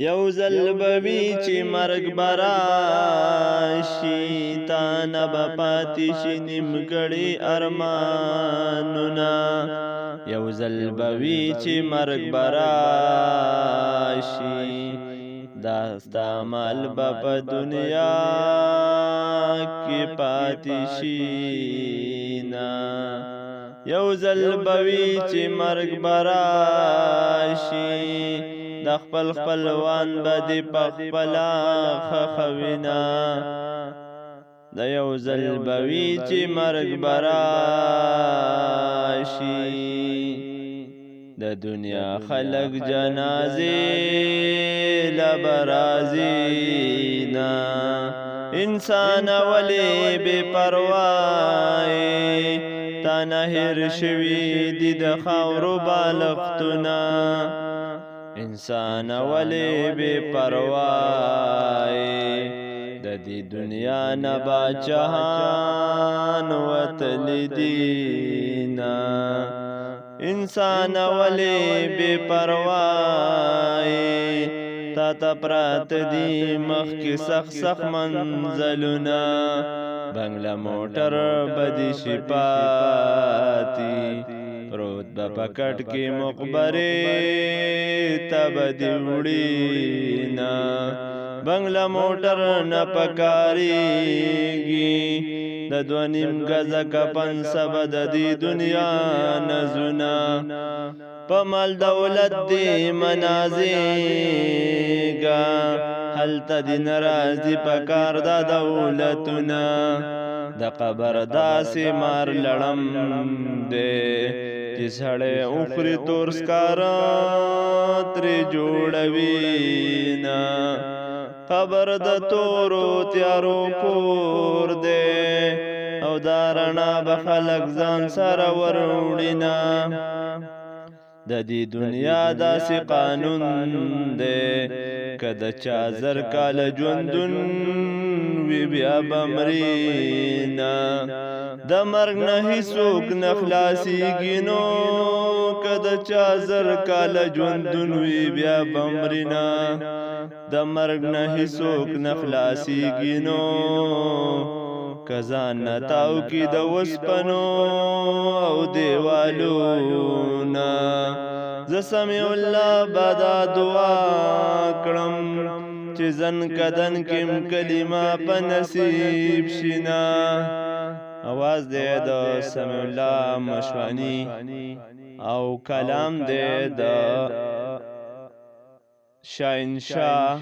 یو ځل به وي چې مرګ به راشي، تا نه به پاتې شي نیمګړي ارمانونه. یو ځل به وي چې مرګ به راشي، دا ستا عمل به په دنیا کې پاتې شي نه. یو ځل به وي چې مرګ به راشي، د خپل خپلوان به دې په خپله ښخوینه. د یو ځل به وي چې مرګ به راشي، د دنیا خلق جنازې له به راځي نه. انسان ولې بې پروایې، تا نه هېر شوي دي د خاورو بالښتونه. انسان ولې بې پروایې، د دې دنیا نه باچاهان وتلي دي نه. انسان ولې بې پروایې، تا ته پراته دي مخکې سخت منزلونه. بنګله موټر به دې شي پاتې، پروت به په کټ کې مقبرې ته به دې وړي نه. بنګله موټر نه پکارېږي، د 2.5 ګزه کفن سبه د دې دنیا نزونه. په مال دولت دې منازېږه، هلته دې نه راځي په کار دا دولتونه. د قبر داسې مار لړم دی چې سړی اخري تور سکاره ترې جوړوي نه. قبر د تورو تیارو کور دی، او دا رڼا به خلک ځان سره وروړي نه. د دې دنیا داسې قانون دی، که د چا 1000 کاله ژوندون وي بیا به مري نه. د مرګ نه هیڅوک نه خلاصېږي نو، که د چا 1000 کاله ژوندون وي بیا به مري نه. د مرګ نه هیڅوک نه خلاصېږي نو، که ځان نه تاو کي د وسپنو او دیوالونه. زه سمیع الله به دا دعا کړم چې زن کدن کم کلمه په نصیب شي نه. اواز دی د سمیع الله مشوانی، او کلام دی د شاهنشاه